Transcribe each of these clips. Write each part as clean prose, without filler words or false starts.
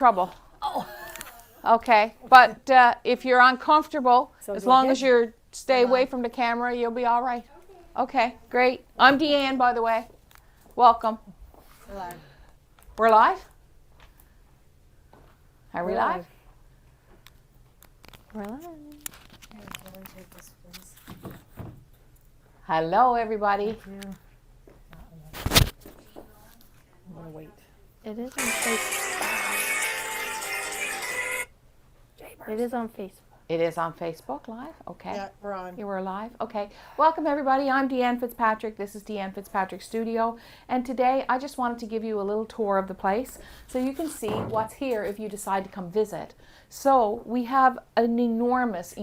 trouble. Oh. Okay, but if you're uncomfortable, So as go long ahead. as you stay away from the camera, you'll be all right. Okay, great. I'm Deanne, by the way. Welcome. Hello. We're live? Are we We're live? live. We're live. Hello, everybody. I'm gonna wait. It is on Facebook. It is on Facebook. It is on Facebook Live? Okay. Yeah, we're on. You were live? Okay. Welcome, everybody. I'm Deanne Fitzpatrick. This is Deanne Fitzpatrick Studio. And today I just wanted to give you a little tour of the place so you can see what's here if you decide to come visit. So we have an enormous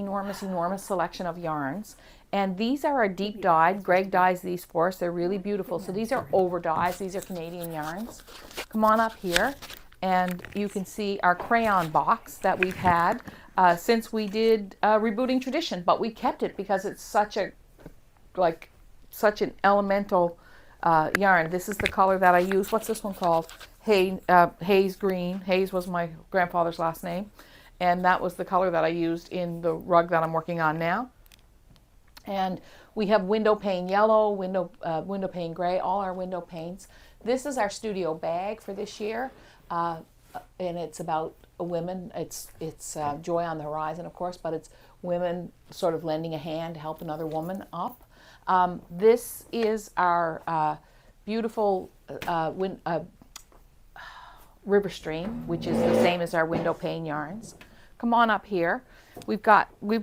selection of yarns. And these are our deep dyed. Greg dyes these for us. They're really beautiful. So these are over dyes. These are Canadian yarns. Come on up here and you can see our crayon box that we've had since we did Rebooting Tradition, but we kept it because it's such an elemental yarn. This is the color that I use. What's this one called? Haze green. Haze was my grandfather's last name, and that was the color that I used in the rug that I'm working on now. And we have window pane yellow, window pane gray, all our window panes. This is our studio bag for this year, and it's about women. It's Joy on the Horizon, of course, but it's women sort of lending a hand to help another woman up. This is our beautiful river stream, which is the same as our window pane yarns. Come on up here. We've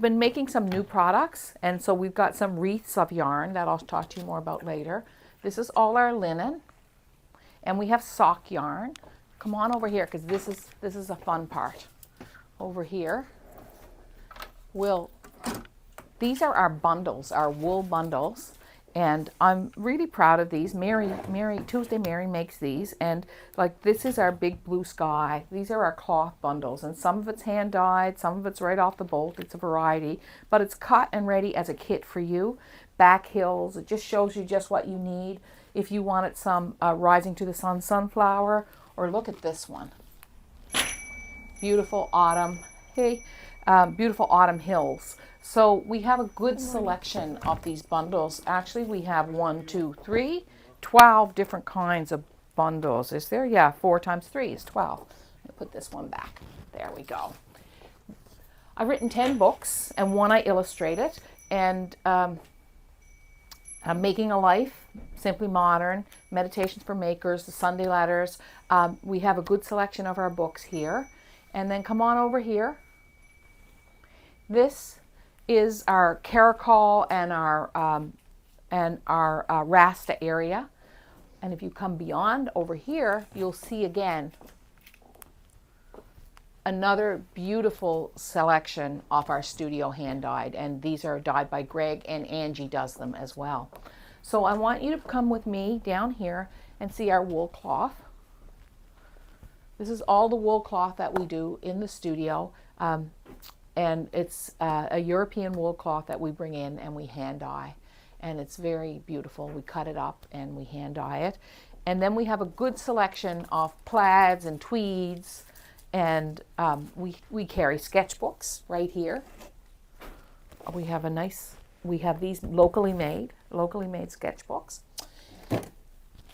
been making some new products, and so we've got some wreaths of yarn that I'll talk to you more about later. This is all our linen, and we have sock yarn. Come on over here, because this is a fun part. Over here, these are our bundles, our wool bundles, and I'm really proud of these. Tuesday Mary makes these, and like this is our big blue sky. These are our cloth bundles, and some of it's hand dyed, some of it's right off the bolt. It's a variety, but it's cut and ready as a kit for you. Back hills, it just shows you just what you need. If you wanted some Rising to the Sun sunflower, or look at this one. Beautiful autumn. Beautiful autumn hills. So we have a good selection of these bundles. Actually, we have 12 different kinds of bundles. Is there? Yeah, 4 times 3 is 12. Let me put this one back. There we go. I've written 10 books, and one I illustrated. And Making a Life, Simply Modern, Meditations for Makers, the Sunday Letters. We have a good selection of our books here. And then come on over here. This is our Caracol and our Rasta area. And if you come beyond over here, you'll see again another beautiful selection of our studio hand dyed, and these are dyed by Greg, and Angie does them as well. So I want you to come with me down here and see our wool cloth. This is all the wool cloth that we do in the studio, and it's a European wool cloth that we bring in and we hand dye, and it's very beautiful. We cut it up and we hand dye it, and then we have a good selection of plaids and tweeds. And we carry sketchbooks right here. We have these locally made sketchbooks.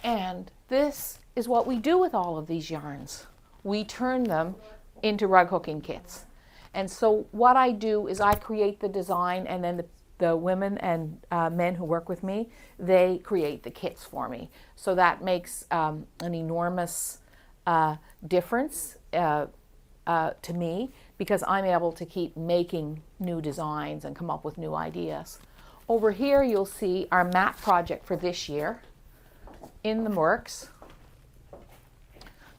And this is what we do with all of these yarns. We turn them into rug hooking kits. And so what I do is I create the design, and then the women and men who work with me, they create the kits for me. So that makes an enormous difference to me, because I'm able to keep making new designs and come up with new ideas. Over here you'll see our map project for this year in the works.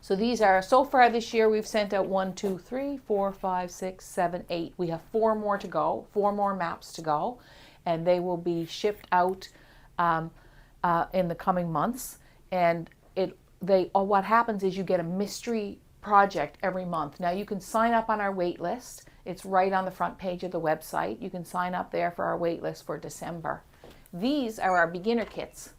So these are, so far this year we've sent out 1, 2, 3, 4, 5, 6, 7, 8. We have 4 more to go, 4 more maps to go, and they will be shipped out in the coming months. And what happens is you get a mystery project every month. Now you can sign up on our wait list. It's right on the front page of the website. You can sign up there for our wait list for December. These are our beginner kits,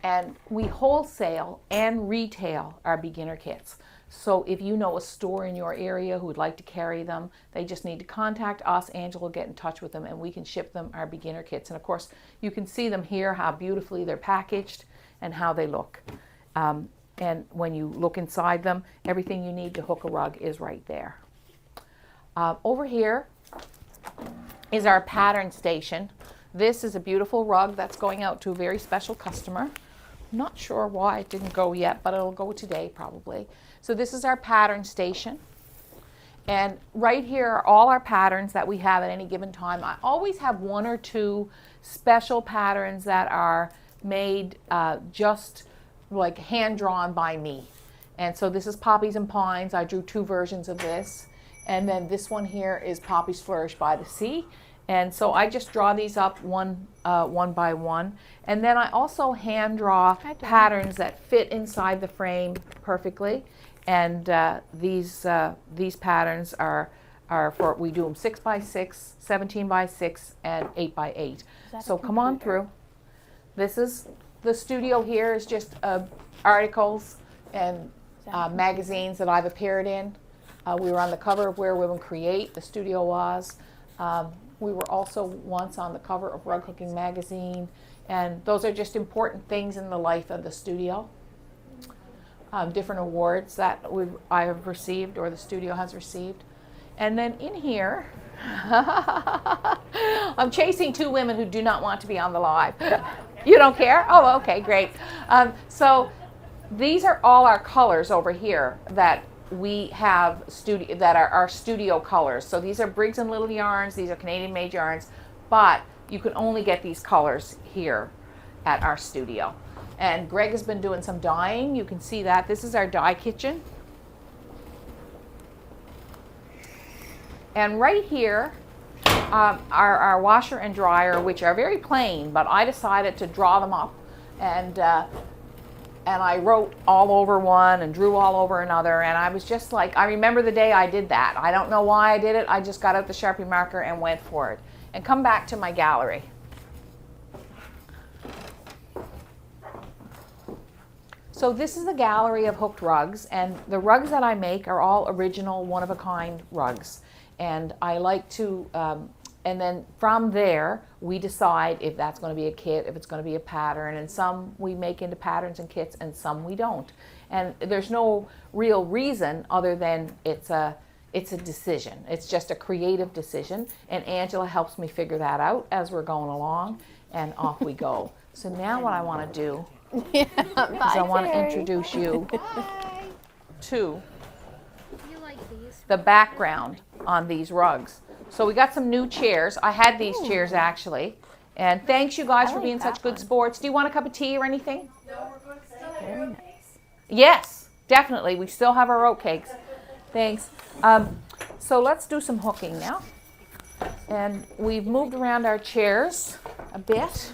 and we wholesale and retail our beginner kits. So if you know a store in your area who would like to carry them, they just need to contact us. Angela will get in touch with them and we can ship them our beginner kits. And of course, you can see them here, how beautifully they're packaged and how they look. And when you look inside them, everything you need to hook a rug is right there. Over here is our pattern station. This is a beautiful rug that's going out to a very special customer. I'm not sure why it didn't go yet, but it'll go today probably. So this is our pattern station. And right here are all our patterns that we have at any given time. I always have one or two special patterns that are made just like hand drawn by me. And so this is Poppies and Pines. I drew two versions of this. And then this one here is Poppies Flourish by the Sea. And so I just draw these up one by one. And then I also hand draw patterns that fit inside the frame perfectly. And these patterns are for, we do them 6 by 6, 17 by 6, and 8 by 8. So come on through. This is, the studio here is just articles and magazines that I've appeared in. We were on the cover of Where Women Create, the studio was. We were also once on the cover of Rug Hooking magazine, and those are just important things in the life of the studio. Different awards that I have received or the studio has received. And then in here, I'm chasing two women who do not want to be on the live. You don't care? Oh, okay, great. So these are all our colors over here that we have that are our studio colors. So these are Briggs and Little yarns, these are Canadian made yarns, but you can only get these colors here at our studio. And Greg has been doing some dyeing. You can see that. This is our dye kitchen. And right here are our washer and dryer, which are very plain, but I decided to draw them up. And I wrote all over one and drew all over another. And I was just like, I remember the day I did that. I don't know why I did it. I just got out the Sharpie marker and went for it. And come back to my gallery. So this is a gallery of hooked rugs, and the rugs that I make are all original, one-of-a-kind rugs. And I like to, and then from there, we decide if that's going to be a kit, if it's going to be a pattern, and some we make into patterns and kits, and some we don't. And there's no real reason other than it's a decision. It's just a creative decision, and Angela helps me figure that out as we're going along, and off we go. So now what I want to do is I want to introduce you to the background on these rugs. So we got some new chairs. I had these chairs actually. And thanks you guys for being such good sports. Do you want a cup of tea or anything? No, we're going to stay. Very nice. Yes, definitely. We still have our oat cakes. Thanks. So let's do some hooking now. And we've moved around our chairs a bit.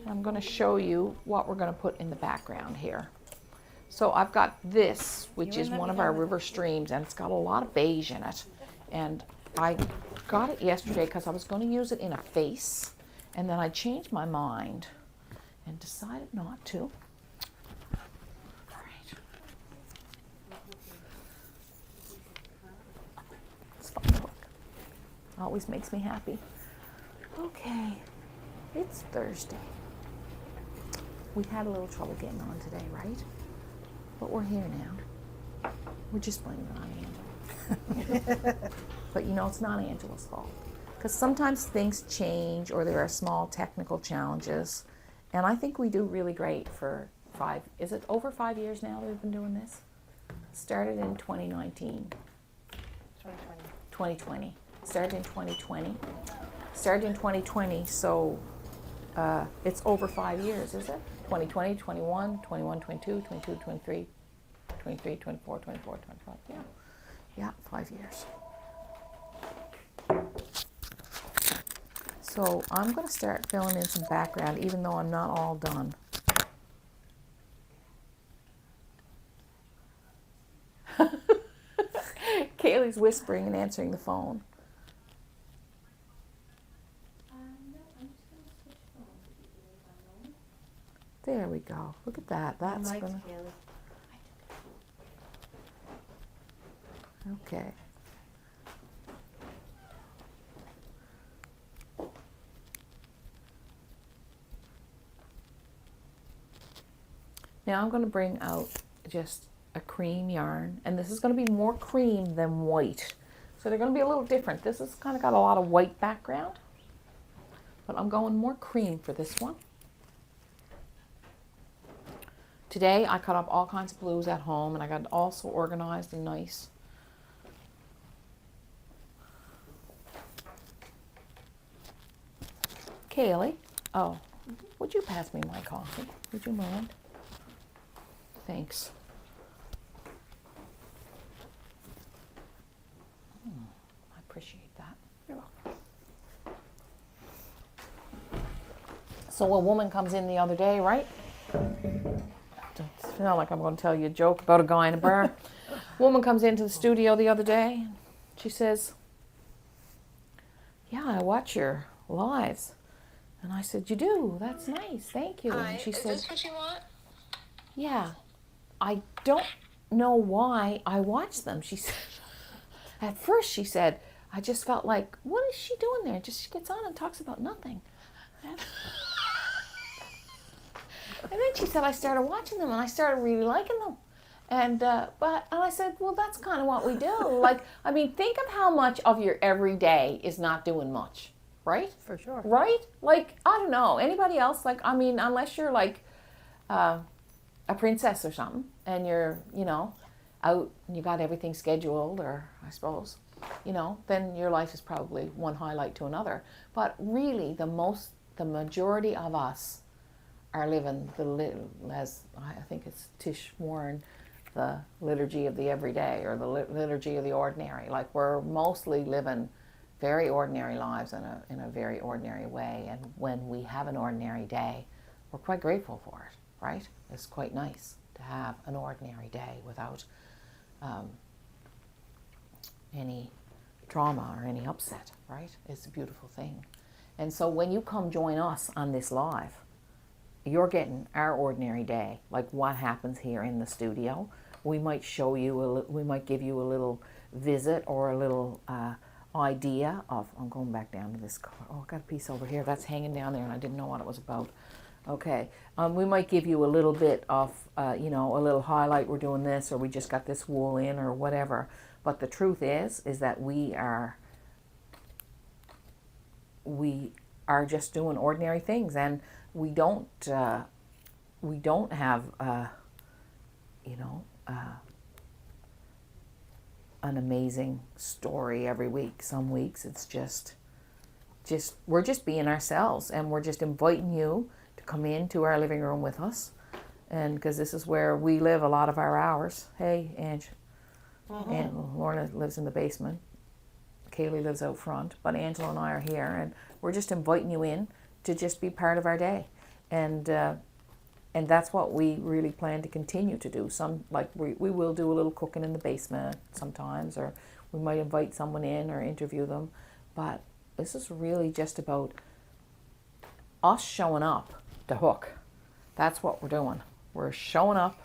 I'm going to show you what we're going to put in the background here. So I've got this, which is one of our river streams, and it's got a lot of beige in it. And I got it yesterday because I was going to use it in a face, and then I changed my mind and decided not to. All right. It's fun to hook. Always makes me happy. Okay, it's Thursday. We had a little trouble getting on today, right? But we're here now. We're just blaming it on Angela. But you know, it's not Angela's fault. Because sometimes things change or there are small technical challenges. And I think we do really great for is it over 5 years now that we've been doing this? Started in 2019. 2020. Started in 2020. Started in 2020, so it's over 5 years, is it? 2020, 21, 21, 22, 22, 23, 23, 24, 24, 25. Yeah. Yeah, 5 years. So I'm going to start filling in some background, even though I'm not all done. Kaylee's whispering and answering the phone. There we go. Look at that. That's gonna. Okay. Now I'm going to bring out just a cream yarn, and this is going to be more cream than white. So they're going to be a little different. This has kind of got a lot of white background, but I'm going more cream for this one. Today I cut up all kinds of blues at home, and I got it all so organized and nice. Kaylee, oh, would you pass me my coffee? Would you mind? Thanks. I appreciate that. You're welcome. So a woman comes in the other day, right? It's not like I'm going to tell you a joke about a guy in a bar. Woman comes into the studio the other day. She says, "Yeah, I watch your lives." And I said, "You do? That's nice. Thank you." And she Is said, this what you want? "Yeah, I don't know why I watch them." She said, at first she said, "I just felt like, what is she doing there? Just she gets on and talks about nothing." And then she said, "I started watching them and I started really liking them." And I said, "Well, that's kind of what we do. Like, I mean, think of how much of your everyday is not doing much, right? For sure. Right? Like, I don't know. Anybody else? Like, I mean, unless you're like a princess or something, and you're, out and you got everything scheduled, or I suppose, then your life is probably one highlight to another. But really, the majority of us are living as I think it's Tish Warren, the liturgy of the everyday, or the liturgy of the ordinary. Like, we're mostly living very ordinary lives in a very ordinary way. And when we have an ordinary day, we're quite grateful for it, right? It's quite nice to have an ordinary day without any trauma or any upset, right? It's a beautiful thing. And so when you come join us on this live, you're getting our ordinary day, like what happens here in the studio. We might show you, we might give you a little visit or a little idea of, I'm going back down to this car. Oh, I got a piece over here that's hanging down there and I didn't know what it was about. Okay, we might give you a little bit of, a little highlight, we're doing this, or we just got this wool in, or whatever. But the truth is that we are just doing ordinary things, and we don't have, an amazing story every week. Some weeks it's just we're just being ourselves, and we're just inviting you to come into our living room with us, and because this is where we live a lot of our hours. Hey, Ange. And Lorna lives in the basement. Kaylee lives out front, but Angela and I are here, and we're just inviting you in to just be part of our day, and that's what we really plan to continue to do. We will do a little cooking in the basement sometimes, or we might invite someone in or interview them, but this is really just about us showing up to hook. That's what we're doing. We're showing up,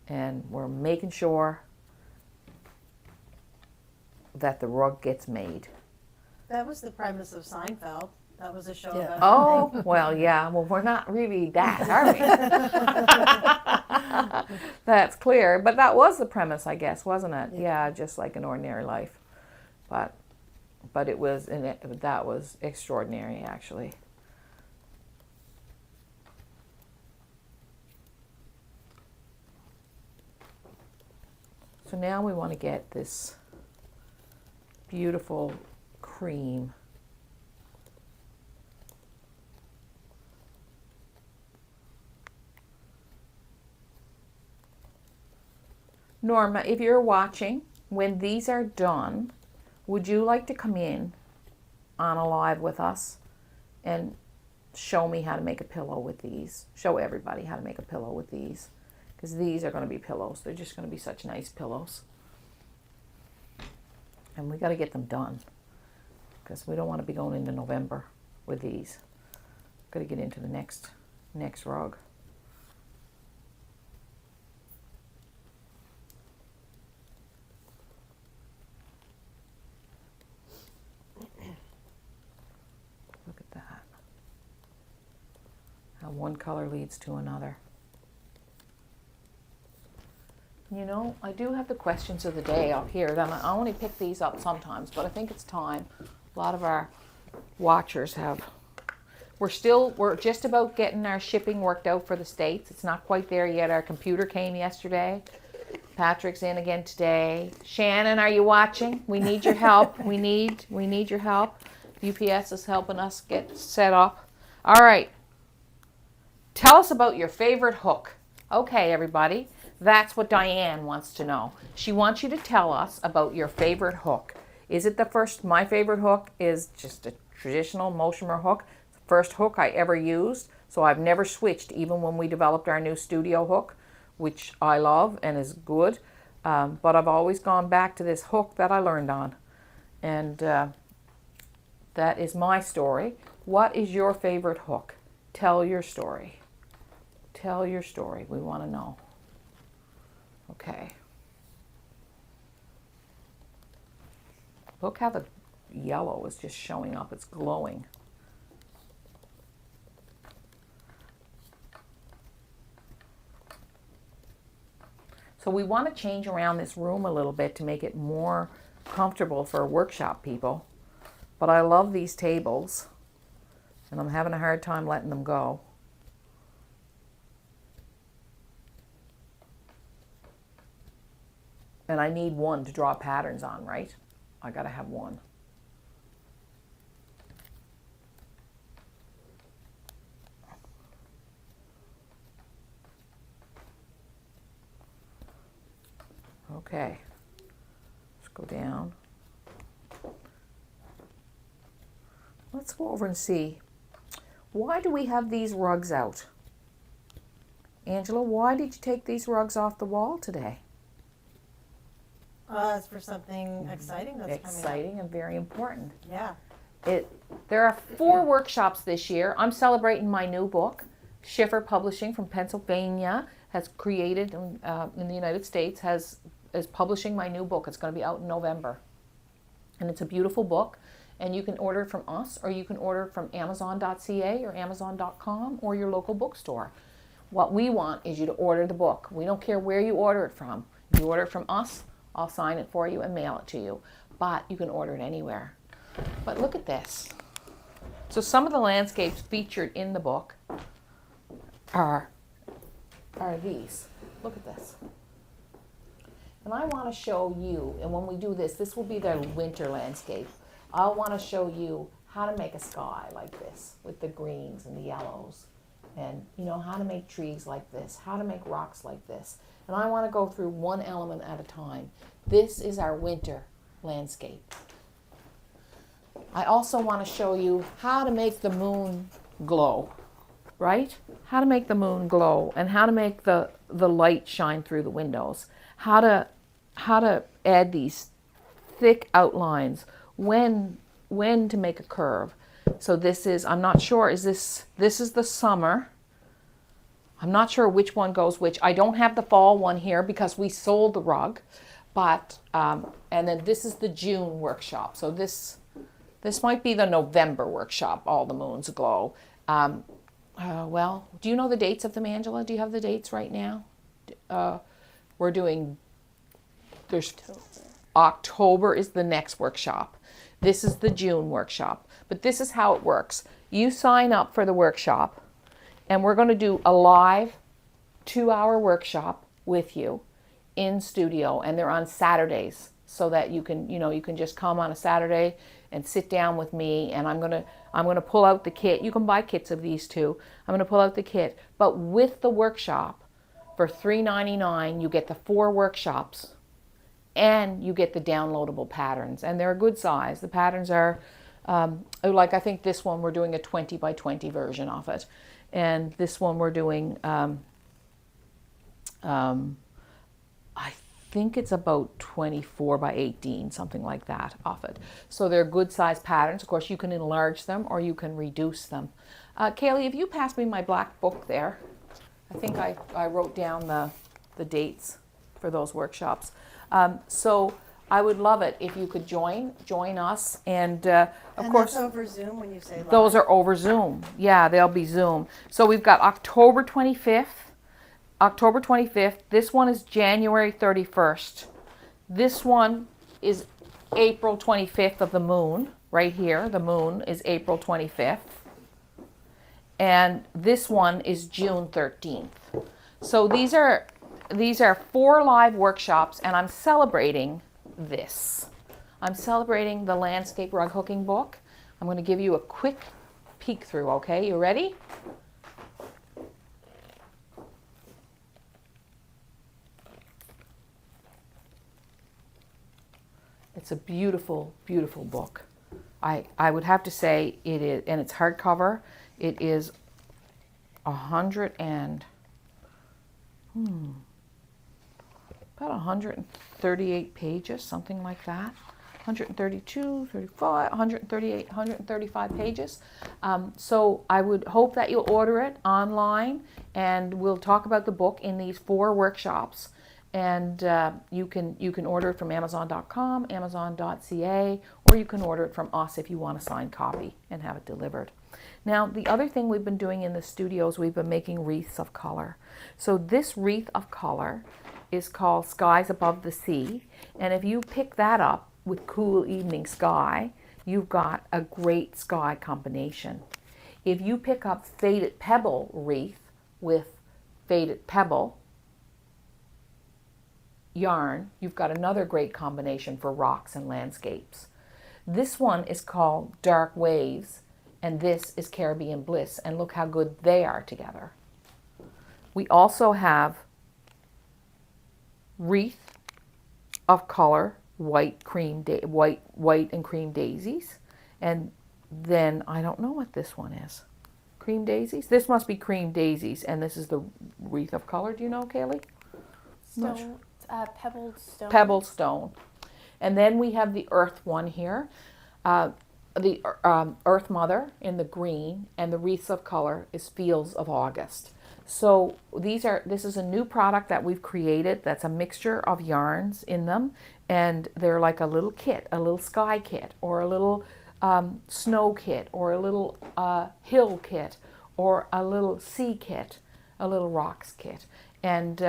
and we're making sure that the rug gets made. That was the premise of Seinfeld. That was a show about. Oh, well, yeah. Well, we're not really that, are we? That's clear. But that was the premise, I guess, wasn't it? Yeah, just like an ordinary life. But it was, that was extraordinary, actually. So now we want to get this beautiful cream. Norma, if you're watching, when these are done, would you like to come in on a live with us and show me how to make a pillow with these? Show everybody how to make a pillow with these, because these are going to be pillows. They're just going to be such nice pillows. And we got to get them done, because we don't want to be going into November with these. Got to get into the next rug. one color leads to another. You know, I do have the questions of the day up here. I only pick these up sometimes, but I think it's time. A lot of our watchers have. We're just about getting our shipping worked out for the States. It's not quite there yet. Our computer came yesterday. Patrick's in again today. Shannon, are you watching? We need your help. We need your help. UPS is helping us get set up. All right. Tell us about your favorite hook. Okay, everybody. That's what Deanne wants to know. She wants you to tell us about your favorite hook. Is it my favorite hook is just a traditional Motionmer hook. It's the first hook I ever used, so I've never switched even when we developed our new studio hook, which I love and is good. But I've always gone back to this hook that I learned on. And that is my story. What is your favorite hook? Tell your story. Tell your story. We want to know. Okay. Look how the yellow is just showing up. It's glowing. So we want to change around this room a little bit to make it more comfortable for workshop people. But I love these tables, and I'm having a hard time letting them go. And I need one to draw patterns on, right? I gotta have one. Okay, let's go down. Let's go over and see. Why do we have these rugs out? Angela, why did you take these rugs off the wall today? It's for something exciting that's coming up. Exciting and very important. Yeah. There are 4 workshops this year. I'm celebrating my new book. Schiffer Publishing from Pennsylvania has created in the United States is publishing my new book. It's going to be out in November, and it's a beautiful book. And you can order it from us, or you can order it from Amazon.ca or Amazon.com or your local bookstore. What we want is you to order the book. We don't care where you order it from. If you order it from us, I'll sign it for you and mail it to you. But you can order it anywhere. But look at this. So some of the landscapes featured in the book are these. Look at this. And I want to show you, and when we do this, this will be their winter landscape. I want to show you how to make a sky like this with the greens and the yellows, and how to make trees like this, how to make rocks like this. And I want to go through one element at a time. This is our winter landscape. I also want to show you how to make the moon glow, right? How to make the moon glow, and how to make the light shine through the windows. How to add these thick outlines, when to make a curve. So this is, I'm not sure, this is the summer. I'm not sure which one goes which. I don't have the fall one here because we sold the rug, but, and then this is the June workshop. So this might be the November workshop, All the Moons Glow. Well, do you know the dates of them, Angela? Do you have the dates right now? We're doing, October is the next workshop. This is the June workshop. But this is how it works. You sign up for the workshop, and we're going to do a live 2-hour workshop with you in studio, and they're on Saturdays, so that you can just come on a Saturday and sit down with me, and I'm going to pull out the kit. You can buy kits of these too. I'm going to pull out the kit. But with the workshop, for $3.99, you get the 4 workshops, and you get the downloadable patterns, and they're a good size. The patterns are, like I think this one we're doing a 20 by 20 version of it, and this one we're doing, I think it's about 24 by 18, something like that of it. So they're good size patterns. Of course, you can enlarge them or you can reduce them. Kaylee, if you pass me my black book there, I think I wrote down the dates for those workshops. So I would love it if you could join us. And of And course, that's over Zoom when you say live. those are over Zoom. Yeah, they'll be Zoom. So we've got October 25th. October 25th. This one is January 31st. This one is April 25th of the moon. Right here, the moon is April 25th. And this one is June 13th. So these are 4 live workshops, and I'm celebrating this. I'm celebrating the landscape rug hooking book. I'm going to give you a quick peek through, okay? You ready? It's a beautiful, beautiful book. I would have to say it is, and it's hardcover. It is 138 pages, something like that. 132, 35, 138, 135 pages. So I would hope that you'll order it online, and we'll talk about the book in these 4 workshops. And you can order it from Amazon.com, Amazon.ca, or you can order it from us if you want a signed copy and have it delivered. Now, the other thing we've been doing in the studios, we've been making wreaths of color. So this wreath of color is called Skies Above the Sea. And if you pick that up with Cool Evening Sky, you've got a great sky combination. If you pick up Faded Pebble wreath with Faded Pebble yarn, you've got another great combination for rocks and landscapes. This one is called Dark Waves, and this is Caribbean Bliss, and look how good they are together. We also have wreath of color, white and cream daisies, and then I don't know what this one is. Cream daisies? This must be cream daisies, and this is the wreath of color. Do you know, Kaylee? Stone, pebbled stone. Pebbled stone. And then we have the earth one here. The Earth Mother in the green, and the wreaths of color is Fields of August. So this is a new product that we've created that's a mixture of yarns in them, and they're like a little kit, a little sky kit, or a little snow kit, or a little hill kit, or a little sea kit, a little rocks kit. And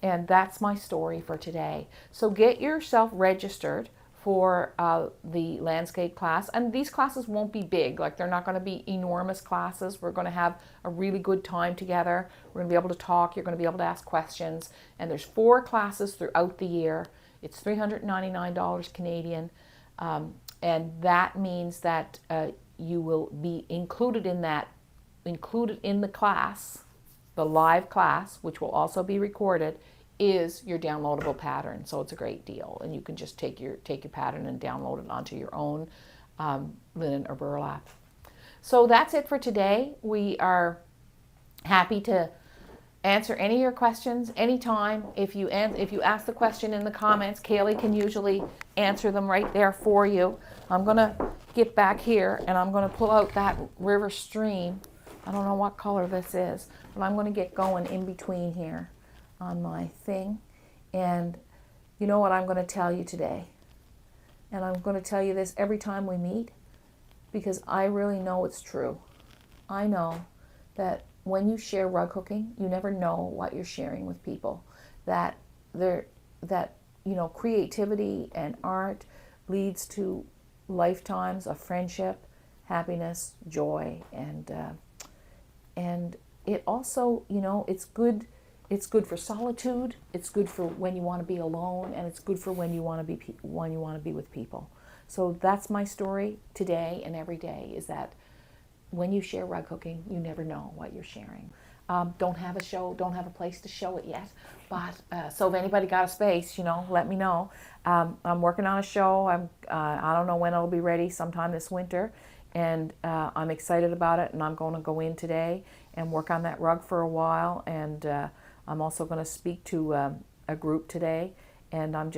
that's my story for today. So get yourself registered for the landscape class, and these classes won't be big, like they're not going to be enormous classes. We're going to have a really good time together. We're going to be able to talk, you're going to be able to ask questions, and there's 4 classes throughout the year. It's $399 Canadian, and that means that you will be included in the class, the live class, which will also be recorded, is your downloadable pattern. So it's a great deal, and you can just take your pattern and download it onto your own linen or burlap. So that's it for today. We are happy to answer any of your questions anytime. If you ask the question in the comments, Kaylee can usually answer them right there for you. I'm gonna get back here, and I'm gonna pull out that river stream. I don't know what color this is, but I'm gonna get going in between here on my thing. And you know what I'm going to tell you today, and I'm going to tell you this every time we meet, because I really know it's true. I know that when you share rug hooking, you never know what you're sharing with people. That creativity and art leads to lifetimes of friendship, happiness, joy, and it also, it's good. It's good for solitude. It's good for when you want to be alone, and it's good for when you want to be with people. So that's my story today and every day, is that when you share rug hooking, you never know what you're sharing. Don't have a place to show it yet, but so if anybody got a space, let me know. I'm working on a show. I don't know when it'll be ready, sometime this winter, and I'm excited about it. And I'm going to go in today and work on that rug for a while, and I'm also going to speak to a group today, and I'm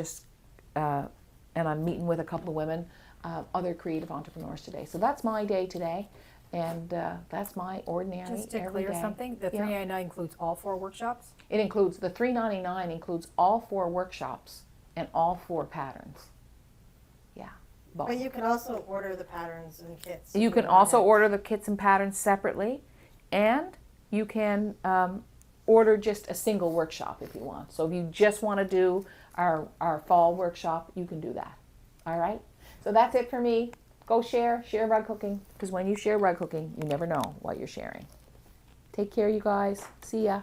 meeting with a couple of women, other creative entrepreneurs today. So that's my day today, and that's my ordinary Just to every clear day. something, the $399 includes all 4 workshops? It includes the $399 includes all 4 workshops. and all 4 patterns. Yeah, both. But you can also order the patterns and kits. if You can want also it. order the kits and patterns separately, and you can order just a single workshop if you want. So if you just want to do our fall workshop, you can do that. All right? So that's it for me. Go share rug hooking, because when you share rug hooking, you never know what you're sharing. Take care, you guys. See ya.